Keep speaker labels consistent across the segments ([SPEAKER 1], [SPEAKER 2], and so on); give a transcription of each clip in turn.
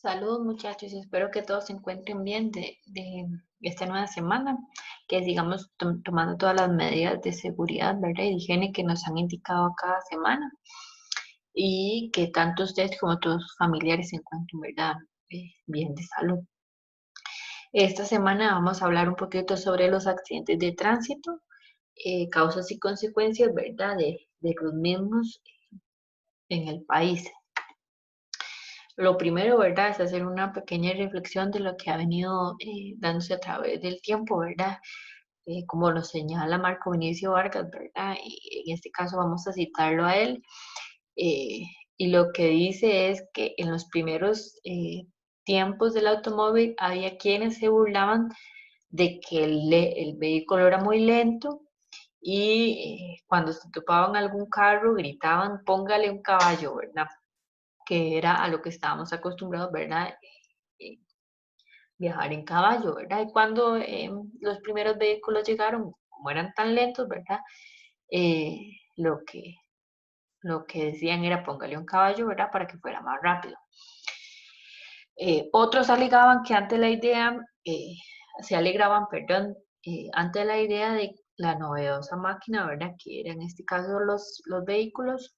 [SPEAKER 1] Saludos muchachos, espero que todos se encuentren bien de esta nueva semana, que sigamos tomando todas las medidas de seguridad, ¿verdad? Y de higiene que nos han indicado cada semana y que tanto ustedes como todos sus familiares se encuentren, ¿verdad? Bien de salud. Esta semana vamos a hablar un poquito sobre los accidentes de tránsito, causas y consecuencias, ¿verdad? De los mismos en el país. Lo primero, ¿verdad? Es hacer una pequeña reflexión de lo que ha venido dándose a través del tiempo, ¿verdad? Como lo señala Marco Vinicio Vargas, ¿verdad? Y en este caso vamos a citarlo a él. eh, y lo que dice es que en los primeros tiempos del automóvil había quienes se burlaban de que el vehículo era muy lento y cuando se topaban algún carro gritaban, póngale un caballo, ¿verdad? Que era a lo que estábamos acostumbrados, ¿verdad? Eh, Viajar en caballo, ¿verdad? Y cuando los primeros vehículos llegaron, como eran tan lentos, ¿verdad? Eh, lo que, lo que decían era póngale un caballo, ¿verdad? Para que fuera más rápido. Otros alegaban que ante la idea, se alegraban, perdón, ante la idea de la novedosa máquina, ¿verdad? Que era en este caso los vehículos,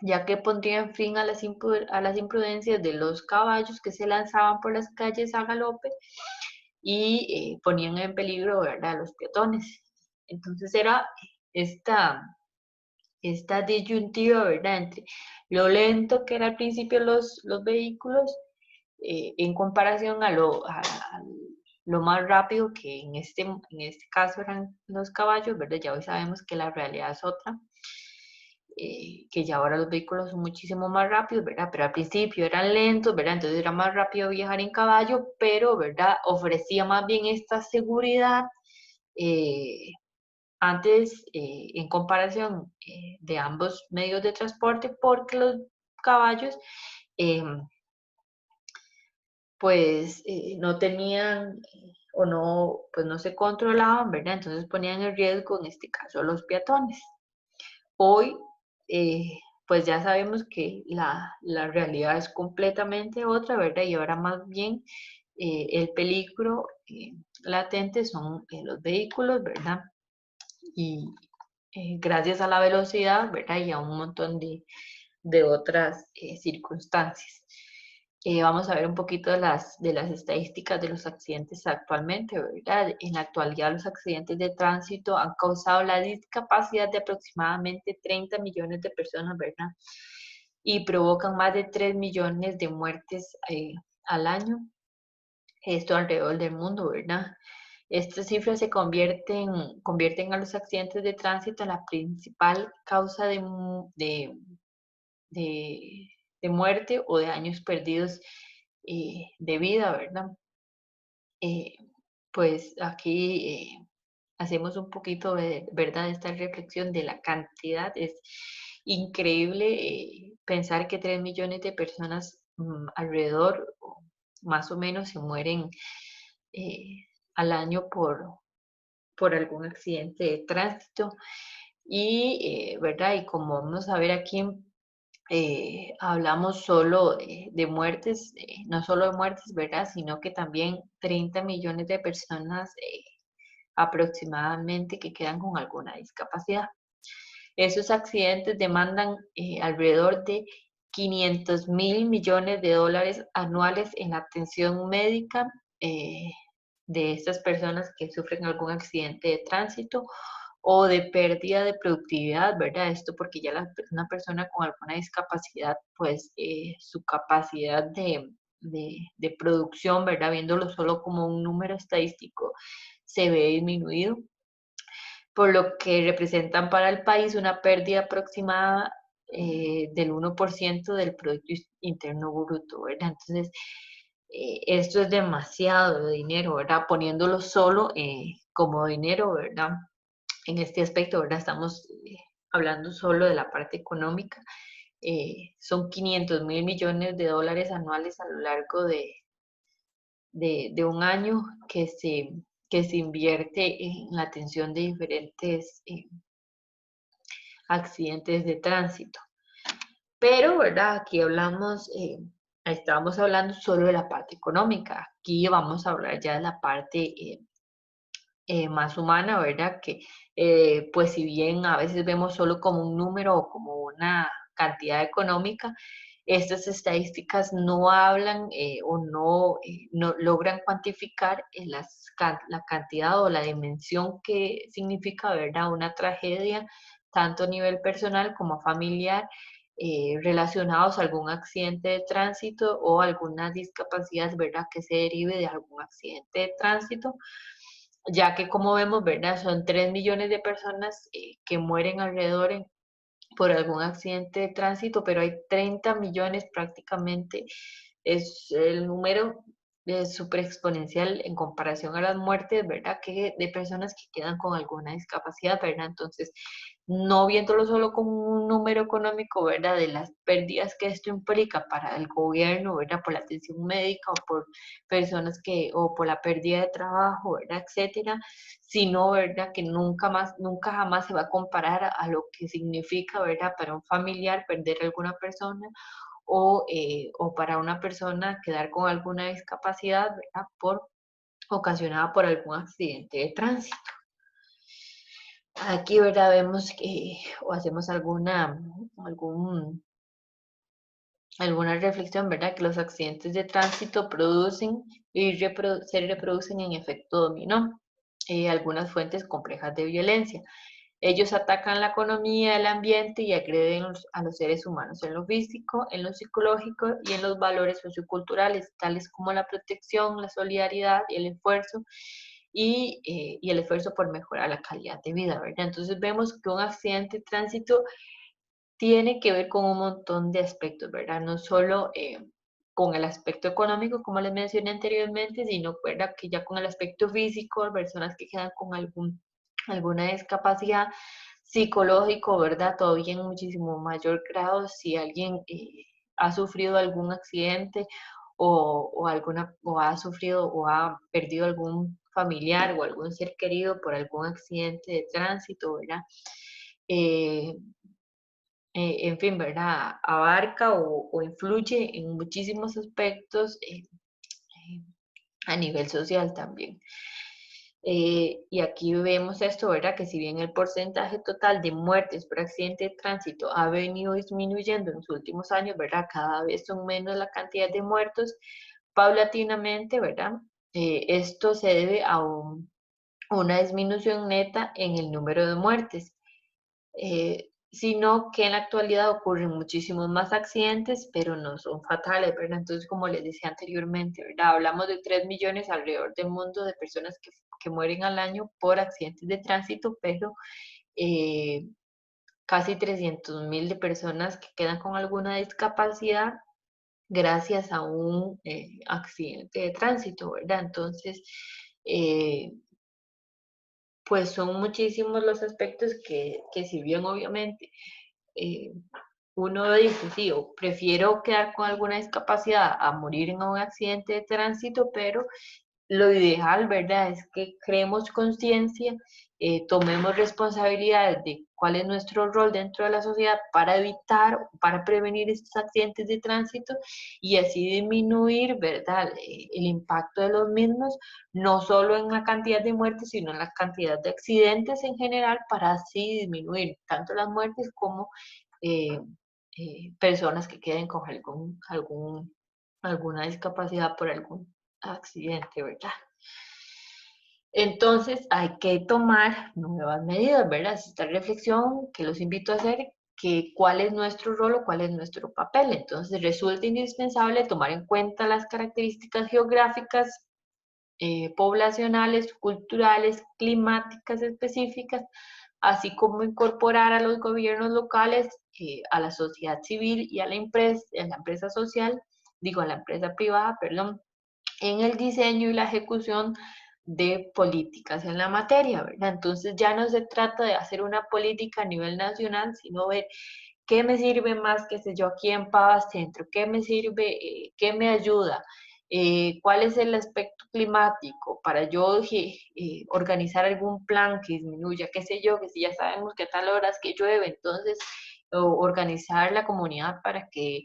[SPEAKER 1] ya que pondrían fin a a las imprudencias de los caballos que se lanzaban por las calles a galope y ponían en peligro, ¿verdad?, a los peatones. Entonces era esta, esta disyuntiva, ¿verdad?, entre lo lento que era al principio los vehículos en comparación a lo más rápido que en este caso eran los caballos, ¿verdad? Ya hoy sabemos que la realidad es otra, que ya ahora los vehículos son muchísimo más rápidos, ¿verdad? Pero al principio eran lentos, ¿verdad? Entonces era más rápido viajar en caballo, pero, ¿verdad? Ofrecía más bien esta seguridad eh, antes en comparación de ambos medios de transporte, porque los caballos eh, pues no tenían o no, pues no se controlaban, ¿verdad? Entonces ponían en riesgo, en este caso, a los peatones. Hoy, pues ya sabemos que la realidad es completamente otra, ¿verdad? Y ahora más bien el peligro latente son los vehículos, ¿verdad? Y gracias a la velocidad, ¿verdad? Y a un montón de otras circunstancias. Vamos a ver un poquito de las estadísticas de los accidentes actualmente, ¿verdad? En la actualidad, los accidentes de tránsito han causado la discapacidad de aproximadamente 30 millones de personas, ¿verdad? Y provocan más de 3 millones de muertes al año, esto alrededor del mundo, ¿verdad? Estas cifras convierten a los accidentes de tránsito en la principal causa de, de muerte o de años perdidos de vida, ¿verdad? Eh, pues aquí hacemos un poquito de, ¿verdad?, esta reflexión de la cantidad. Es increíble pensar que 3 millones de personas alrededor, más o menos, se mueren eh, al año por algún accidente de tránsito. Y, ¿verdad? Y como vamos a ver aquí, hablamos solo de muertes, no solo de muertes, ¿verdad? Sino que también 30 millones de personas aproximadamente que quedan con alguna discapacidad. Esos accidentes demandan alrededor de 500.000 millones de dólares anuales en atención médica eh, de estas personas que sufren algún accidente de tránsito o de pérdida de productividad, ¿verdad? Esto porque ya una persona con alguna discapacidad, pues su capacidad de producción, ¿verdad? Viéndolo solo como un número estadístico, se ve disminuido, por lo que representan para el país una pérdida aproximada del 1% del Producto Interno Bruto, ¿verdad? Entonces, esto es demasiado dinero, ¿verdad? Poniéndolo solo como dinero, ¿verdad? En este aspecto, ¿verdad? Estamos hablando solo de la parte económica. Son 500.000 millones de dólares anuales a lo largo de un año que se invierte en la atención de diferentes accidentes de tránsito. Pero, ¿verdad? Aquí hablamos estábamos hablando solo de la parte económica. Aquí vamos a hablar ya de la parte más humana, ¿verdad? Que pues si bien a veces vemos solo como un número o como una cantidad económica, estas estadísticas no hablan o no logran cuantificar la cantidad o la dimensión que significa, ¿verdad? Una tragedia, tanto a nivel personal como familiar, relacionados a algún accidente de tránsito o alguna discapacidad, ¿verdad? Que se derive de algún accidente de tránsito, ya que como vemos, ¿verdad? Son 3 millones de personas que mueren alrededor por algún accidente de tránsito, pero hay 30 millones prácticamente, es el número súper exponencial en comparación a las muertes, ¿verdad? Que de personas que quedan con alguna discapacidad, ¿verdad? Entonces, no viéndolo solo como un número económico, ¿verdad? De las pérdidas que esto implica para el gobierno, ¿verdad? Por la atención médica o por personas o por la pérdida de trabajo, ¿verdad? Etcétera, sino, ¿verdad? Que nunca más, nunca jamás se va a comparar a lo que significa, ¿verdad? Para un familiar perder a alguna persona o para una persona quedar con alguna discapacidad, ¿verdad? Ocasionada por algún accidente de tránsito. Aquí, ¿verdad? Vemos que, o hacemos alguna reflexión, ¿verdad? Que los accidentes de tránsito producen y se reproducen en efecto dominó. Algunas fuentes complejas de violencia. Ellos atacan la economía, el ambiente y agreden a los seres humanos en lo físico, en lo psicológico y en los valores socioculturales, tales como la protección, la solidaridad y el esfuerzo y el esfuerzo por mejorar la calidad de vida, ¿verdad? Entonces vemos que un accidente de tránsito tiene que ver con un montón de aspectos, ¿verdad? No solo con el aspecto económico, como les mencioné anteriormente, sino, ¿verdad? Que ya con el aspecto físico, personas que quedan con alguna discapacidad psicológico, ¿verdad? Todavía en muchísimo mayor grado si alguien ha sufrido algún accidente o ha sufrido o ha perdido algún familiar o algún ser querido por algún accidente de tránsito, ¿verdad? Eh, en fin, ¿verdad? Abarca o influye en muchísimos aspectos a nivel social también. Y aquí vemos esto, ¿verdad? Que si bien el porcentaje total de muertes por accidente de tránsito ha venido disminuyendo en los últimos años, ¿verdad? Cada vez son menos la cantidad de muertos, paulatinamente, ¿verdad? Esto se debe a una disminución neta en el número de muertes, sino que en la actualidad ocurren muchísimos más accidentes, pero no son fatales, ¿verdad? Entonces, como les decía anteriormente, ¿verdad? Hablamos de 3 millones alrededor del mundo de personas que mueren al año por accidentes de tránsito, pero eh, casi 300.000 de personas que quedan con alguna discapacidad gracias a un accidente de tránsito, ¿verdad? Entonces, eh, pues son muchísimos los aspectos que si bien obviamente eh, uno dice, sí, o prefiero quedar con alguna discapacidad a morir en un accidente de tránsito, pero lo ideal, ¿verdad? Es que creemos conciencia, tomemos responsabilidad de cuál es nuestro rol dentro de la sociedad para evitar, para prevenir estos accidentes de tránsito y así disminuir, ¿verdad? El impacto de los mismos, no solo en la cantidad de muertes, sino en la cantidad de accidentes en general, para así disminuir tanto las muertes como eh, personas que queden con alguna discapacidad por algún accidente, ¿verdad? Entonces hay que tomar nuevas medidas, ¿verdad? Esta reflexión que los invito a hacer, que cuál es nuestro rol o cuál es nuestro papel. Entonces resulta indispensable tomar en cuenta las características geográficas, poblacionales, culturales, climáticas específicas, así como incorporar a los gobiernos locales, a la sociedad civil y a la empresa social, digo, a la empresa privada, perdón, en el diseño y la ejecución de políticas en la materia, ¿verdad? Entonces ya no se trata de hacer una política a nivel nacional, sino ver qué me sirve más, qué sé yo, aquí en Pava Centro, qué me sirve, qué me ayuda, cuál es el aspecto climático para yo organizar algún plan que disminuya, qué sé yo, que si ya sabemos que a tal horas que llueve, entonces organizar la comunidad para que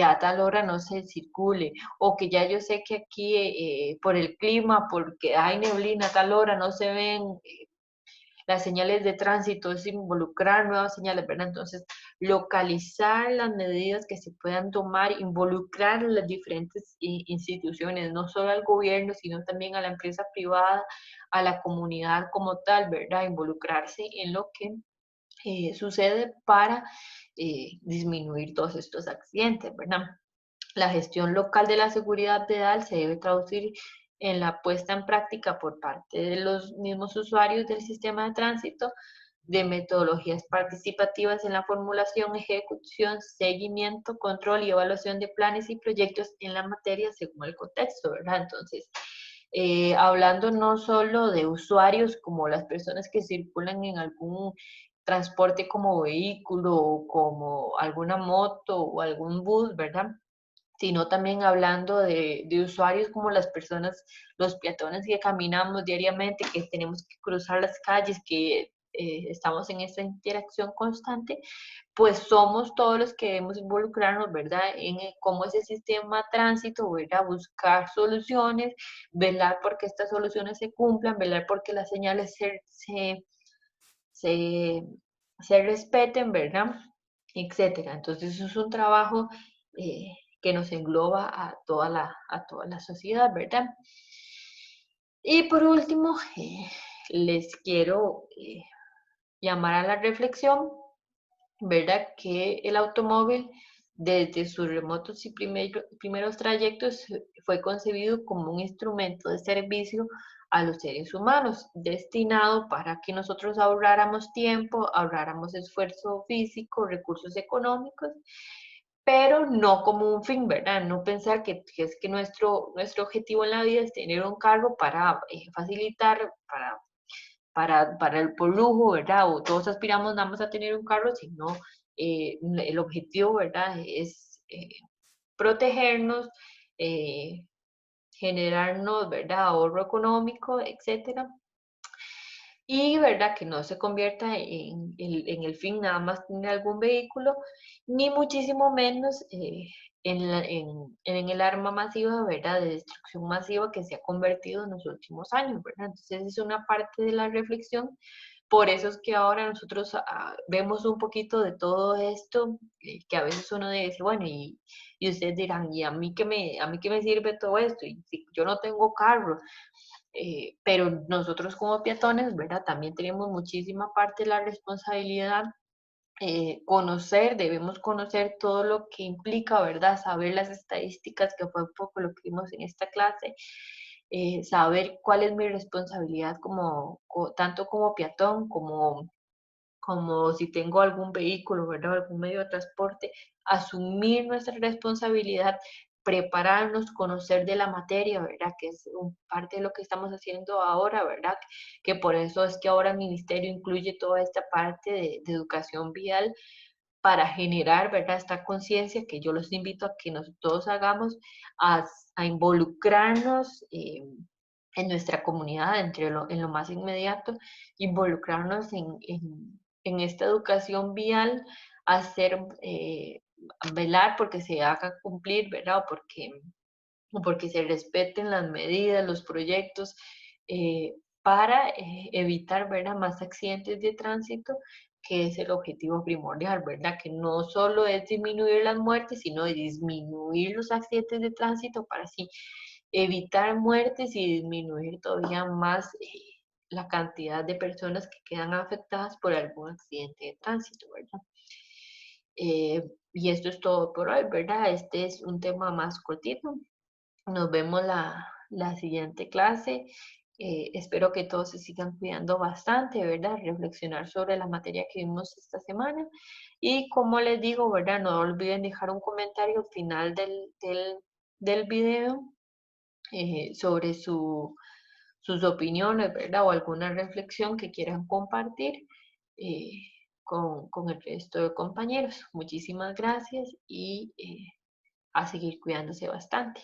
[SPEAKER 1] a tal hora no se circule, o que ya yo sé que aquí por el clima, porque hay neblina a tal hora, no se ven las señales de tránsito, es involucrar nuevas señales, ¿verdad? Entonces, localizar las medidas que se puedan tomar, involucrar a las diferentes instituciones, no solo al gobierno, sino también a la empresa privada, a la comunidad como tal, ¿verdad? Involucrarse en lo que sucede para disminuir todos estos accidentes, ¿verdad? La gestión local de la seguridad vial se debe traducir en la puesta en práctica por parte de los mismos usuarios del sistema de tránsito de metodologías participativas en la formulación, ejecución, seguimiento, control y evaluación de planes y proyectos en la materia según el contexto, ¿verdad? Entonces, hablando no solo de usuarios como las personas que circulan en algún transporte como vehículo o como alguna moto o algún bus, ¿verdad? Sino también hablando de usuarios como las personas, los peatones que caminamos diariamente, que tenemos que cruzar las calles, que estamos en esta interacción constante, pues somos todos los que debemos involucrarnos, ¿verdad? En cómo ese sistema de tránsito, ¿verdad? Buscar soluciones, velar porque estas soluciones se cumplan, velar porque las señales se, se respeten, ¿verdad? Etcétera. Entonces, eso es un trabajo que nos engloba a toda la sociedad, ¿verdad? Y por último, les quiero llamar a la reflexión, ¿verdad? Que el automóvil, desde sus remotos y primeros trayectos, fue concebido como un instrumento de servicio a los seres humanos, destinado para que nosotros ahorráramos tiempo, ahorráramos esfuerzo físico, recursos económicos, pero no como un fin, ¿verdad? No pensar que es que nuestro objetivo en la vida es tener un carro para facilitar, para el por lujo, ¿verdad? O todos aspiramos nada más a tener un carro, sino el objetivo, ¿verdad? Es protegernos, eh, generarnos, ¿verdad? Ahorro económico, etcétera. Y, ¿verdad? Que no se convierta en el fin nada más tener algún vehículo, ni muchísimo menos en el arma masiva, ¿verdad? De destrucción masiva que se ha convertido en los últimos años, ¿verdad? Entonces es una parte de la reflexión. Por eso es que ahora nosotros vemos un poquito de todo esto, que a veces uno dice, bueno, y ustedes dirán, ¿y a mí qué me sirve todo esto? Y si yo no tengo carro, pero nosotros como peatones, ¿verdad? También tenemos muchísima parte de la responsabilidad, debemos conocer todo lo que implica, ¿verdad? Saber las estadísticas, que fue un poco lo que vimos en esta clase, saber cuál es mi responsabilidad tanto como peatón como si tengo algún vehículo, ¿verdad? Algún medio de transporte, asumir nuestra responsabilidad, prepararnos, conocer de la materia, ¿verdad? Que es parte de lo que estamos haciendo ahora, ¿verdad? Que por eso es que ahora el ministerio incluye toda esta parte de educación vial para generar, ¿verdad? Esta conciencia que yo los invito a que todos hagamos, a, a involucrarnos en nuestra comunidad, en lo más inmediato, involucrarnos en esta educación vial, hacer, velar porque se haga cumplir, ¿verdad? O porque se respeten las medidas, los proyectos, para evitar, ¿verdad? Más accidentes de tránsito, que es el objetivo primordial, ¿verdad? Que no solo es disminuir las muertes, sino disminuir los accidentes de tránsito para así evitar muertes y disminuir todavía más la cantidad de personas que quedan afectadas por algún accidente de tránsito, ¿verdad? Y esto es todo por hoy, ¿verdad? Este es un tema más cortito. Nos vemos la siguiente clase. Espero que todos se sigan cuidando bastante, ¿verdad? Reflexionar sobre la materia que vimos esta semana. Y como les digo, ¿verdad? No olviden dejar un comentario al final del video sobre sus opiniones, ¿verdad? O alguna reflexión que quieran compartir eh, con el resto de compañeros. Muchísimas gracias y a seguir cuidándose bastante.